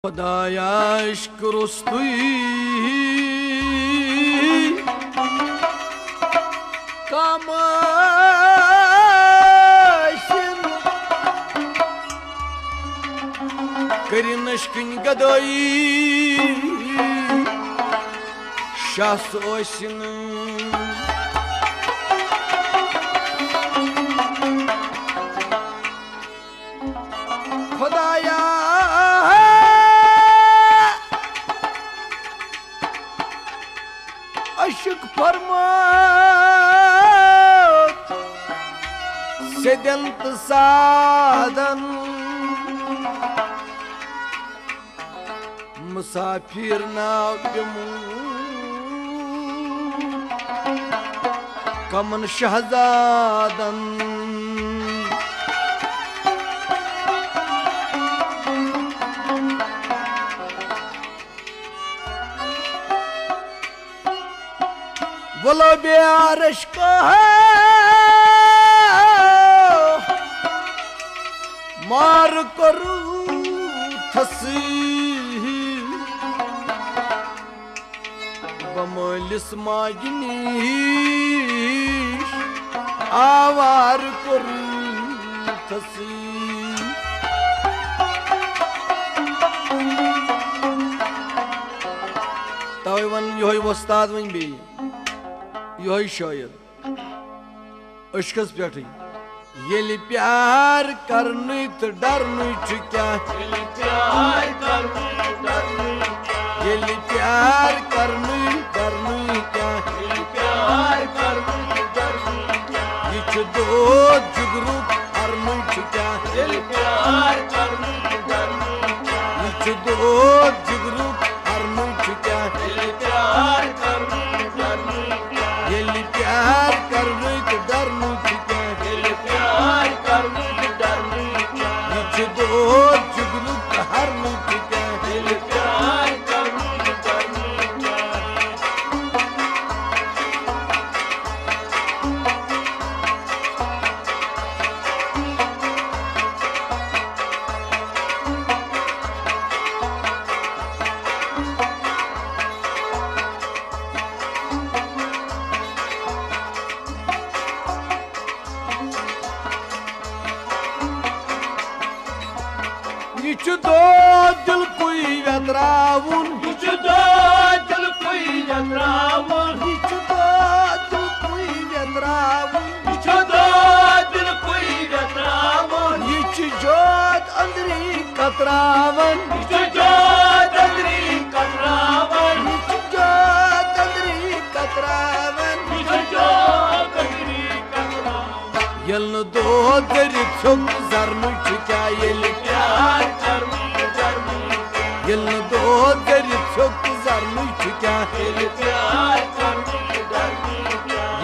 खुदाया इश्क रुस्तुई कामाशिन करिन अश्किन गदई शास ओसिन खुदाया अशक फरमात सेदंत सादन मुसाफिर नाव कमन शहजादन बोलो प्यारश को मार करू थसी बमलिस माजनी आवार करू थसी तवे वन योही वस्ताद वन बे योही शायर अशकस पे ये प्यार करने तो डरने क्या ये प्यार करने क्या ये दो जुगरू हरने क्या ये दो जुगरू हरने क्या ये प्यार करने तो डरने क्या ये दो जुगनू हरने क्या दो दिल कोई व्यतरावुन दो दिल कोई व्यतरावुन दो दिल कोई व्यतरावुन दो दिल कोई व्यतरावुन ये जोत अंदरी कतरावन जोत अंदरी कतरावन जोत अंदरी कतरावन जोत अंदरी कतरावन यल दो दरि छुक जरनु क्या प्यार यल दो दरि छुक जरनु क्या प्यार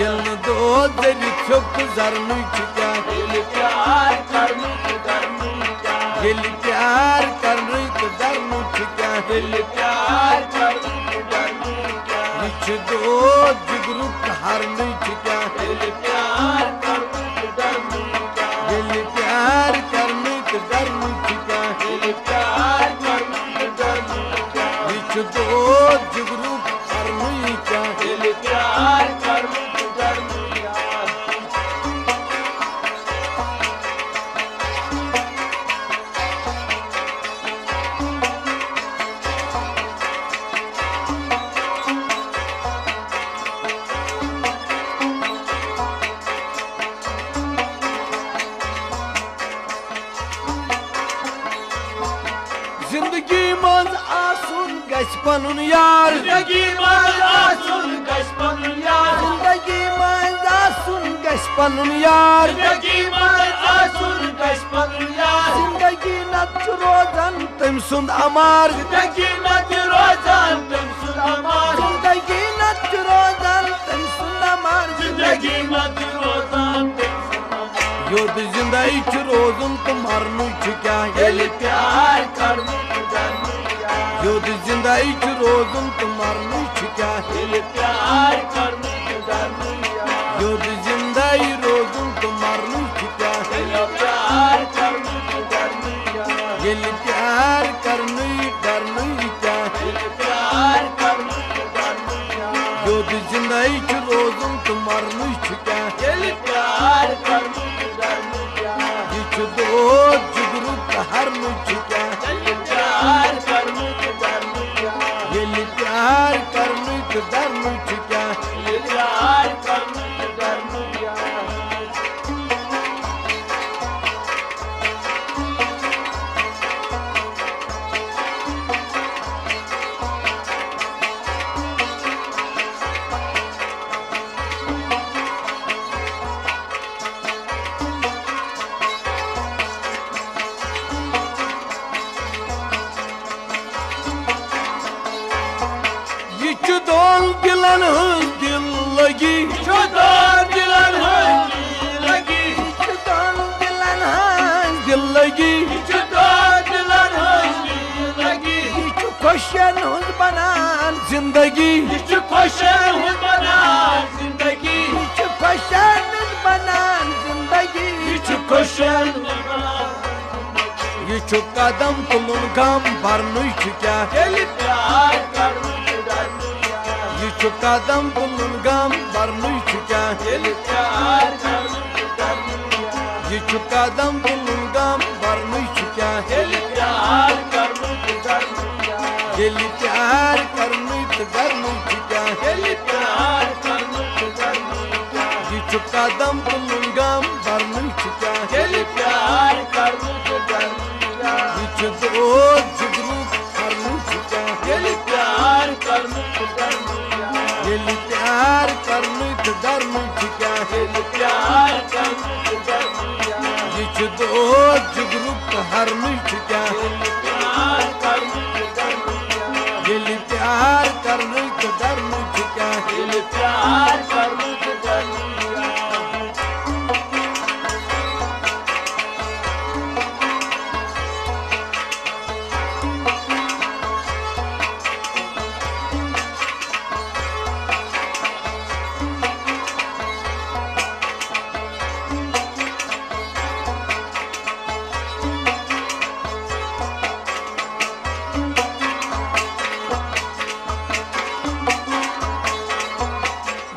यल दो दरि छुक जरनु क्या प्यार यल प्यार करने तो डरनु क्या प्यार ये दो जुगरू हरने क्या प्यार यल प्यार करने तो डरनु क्या ये दो जुगरू हरने क्या प्यार जिंदगी मंज आसुन गछ पनुन यार जिंदगी मंज आसुन गछ पनुन यार जिंदगी मंज आसुन गछ पनुन यार जिंदगी मंज आसुन गछ पनुन यार जिंदगी नत रोजन तम सुंद अमार जिंदगी नत रोजन तम सुंद अमार जिंदगी नत रोजन तम सुंद अमार जिंदगी नत रोजन योद जिंदगी च रोजन तो मरनु क्या प्यार करनु योद जिंदगी च रोजन तो मरनु क्या प्यार करनु योद जिंदगी रोजन तो मरनु क्या प्यार करनु ये प्यार करने करने क्या प्यार करने योद जिंदगी च रोजन तो मरने क्या प्यार करने ये च दो जुगरू हर क्या प्यार करने ये प्यार करने तो डरने क्या प्यार करने दोन दिलन दिल लगी दोन दिलन लगी दोन दिलन दिल लगी दोन दिलन लगी खुशियन बनान जिंदगी खुशियन बनान जिंदगी खुशियन बनान जिंदगी खुशियन ये कदम तुलुन गम भरनु क्या प्यार करने ये कदम तुलुन गम भरनु क्या प्यार ये कदम तुलुन गम भरनु क्या प्यार करने ये प्यार करनु तो करनु क्या प्यार करने ये कदम तुलुन गम भरनु क्या प्यार करने ये दो जुगरू हरनु क्या प्यार करने ये प्यार करनु तो डरनु क्या प्यार करने ये दो जुगरू हरनु क्या प्यार करने ये प्यार करनु तो डरनु क्या प्यार करने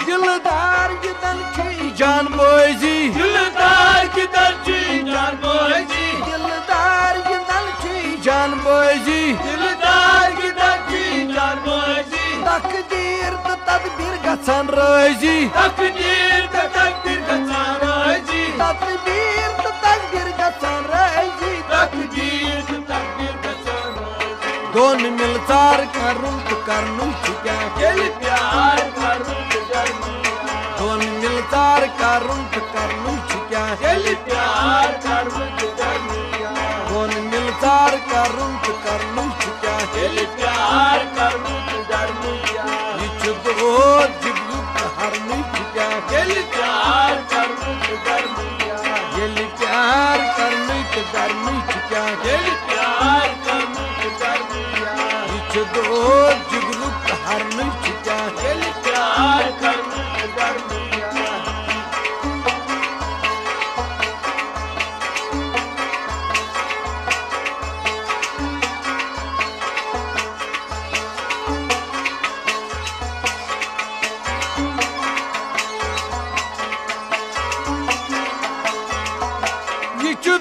दिलदार गिदन की जान बोझी दिलदार की दर्जी जान बोझी दिलदार गिदन की जान बोझी दिलदार की दर्जी जान बोझी तकदीर तो तदबीर गसन रोजी तकदीर तो तकदीर गसान रोजी तदबीर तो तकदीर गसन रोजी तकदीर तो तकदीर गसान रोजी दोन मिलतार करुन तो करनु क्या प्यार करने दोन मिलतार करुन तो करनु क्या प्यार करने दोन मिलतार करुन तो करनु क्या प्यार करने ये दो जुगरू हरनु क्या प्यार करने ये प्यार करने तो डरनु क्या प्यार करने ये दो जुगरू हरनु क्या प्यार करने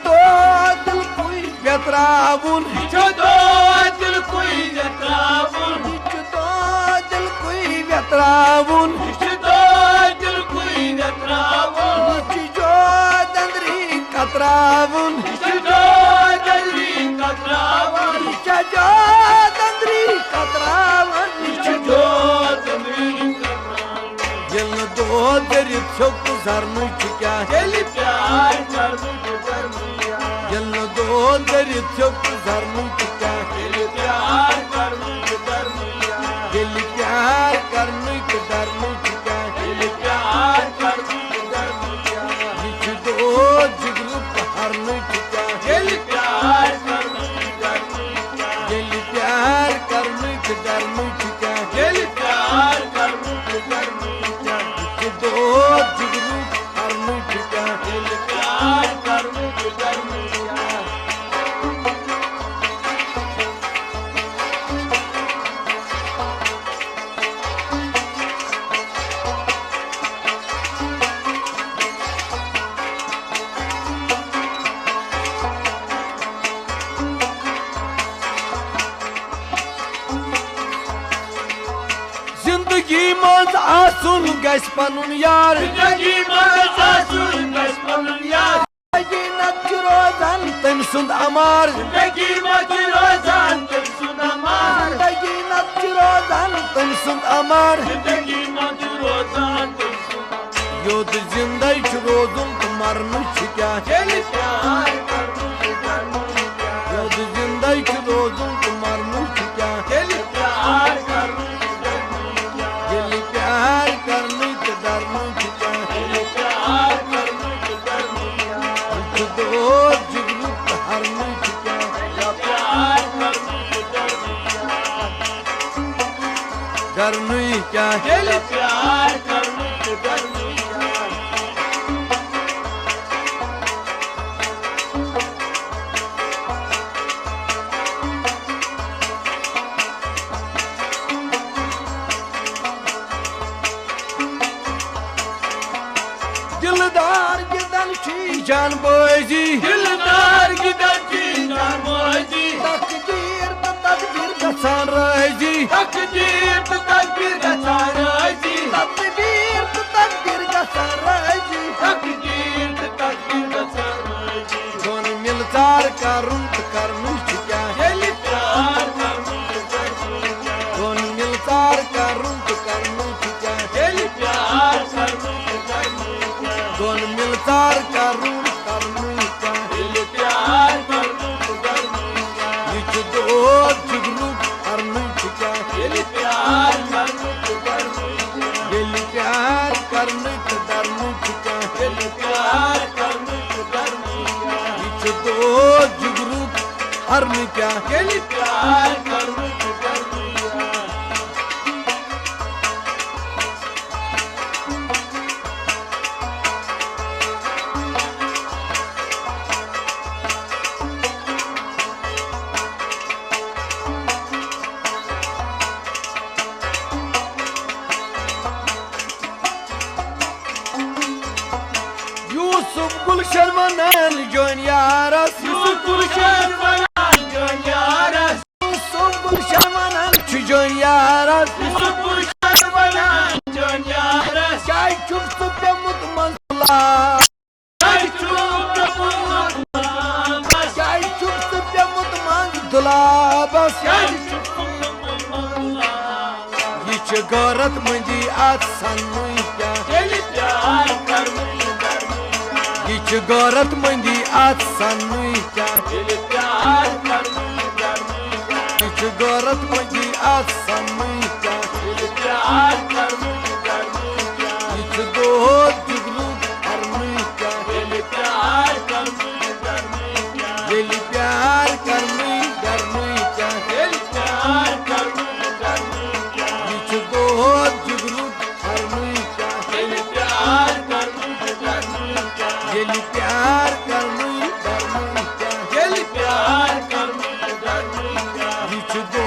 दो दिल कोई बेतराबुन दो दिल कोई जतराबुन दो दिल कोई बेतराबुन दो दिल कोई जतराबुन जो दंदरी कतराबुन दो दलरी कतराबुन जो दंदरी कतराबुन दो दलरी कतराबुन दिल दो दरी छुप सरनु क्या प्यार करने दिल दो दरी छुप सरनु क्या प्यार करने दिल प्यार करने को डरनु क्या प्यार करने ये दो जुगरू हरनु क्या प्यार करने दिल प्यार करने को डरनु क्या प्यार करने ये दो जुगरू हरनु क्या प्यार करने जिंदगी मज आसुन गस पनुन यार जिंदगी मज आसुन गस पनुन यार जिंदगी नत रोजान तम सुंद अमार जिंदगी मज रोजान तम सुंद अमार जिंदगी नत रोजान तम सुंद अमार जिंदगी मज रोजान तम सुंद अमार योद जिंदगी छु रोजुन तो मरनु छु क्या चली प्यार करनु करनु योद जिंदगी छु रोजुन तो मरनु छु क्या चली प्यार करनु दिल प्यार करने के डरनु छु क्या चली प्यार करनु करनु कुछ दो जुगनू हरनु छु क्या प्यार करनु डरनु क्या चली प्यार करनु करनु दिलदार गिदन छी जान बोजी दिलदार गिदन छी जान बोजी तकदीर तो तकदीर गसान रजी तकदीर तो तकदीर गसान रजी तकदीर तो तकदीर गसान रजी तकदीर तो तकदीर गसान रजी दोन मिलतार करुन तो करनु छु क्या चली प्यार करनु दोन मिलतार करुन तो करनु छु क्या चली प्यार करनु दोन मिलतार करुन करनु क्या चली प्यार करनु इच दो जुगनू करनु छु क्या चली प्यार करनु दिल प्यार करने के डरनु छु क्या चली प्यार करनु इच दो जुगनू हरनु क्या चली प्यार करनु यूसुफ गुलशन वनन जोन यारस यूसुफ गुलशन वनन जोन यारस यूसुफ गुलशन वनन छु जोन यारस यूसुफ गुलशन वनन जोन यारस चाय चुप पे मुतमंसला चाय चुप पे मुतमंसला बस ये च गरत मंदी आत सन्नु क्या चली प्यार करनु ये च गरत मंदी आत सन्नु क्या चली प्यार करनु ये च गरत मंदी आत सन्नु क्या चली प्यार करनु ये च दो जुगनू हरनु क्या चली प्यार करनु दिल प्यार करनु डरनु क्या चली प्यार करनु ये च दो जुगनू हरनु क्या चली प्यार करनु दिल प्यार करनु डरनु क्या चली प्यार करनु ये च दो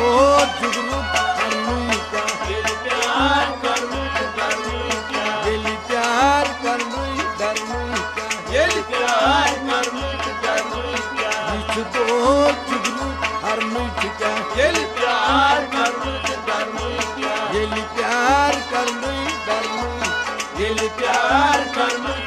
जुगनू हरनु क्या चली प्यार करनु दिल प्यार करनु डरनु क्या चली प्यार करनु ये च दो जुगनू हरनु क्या चली प्यार करनु दिल प्यार करनु डरनु चली प्यार करनु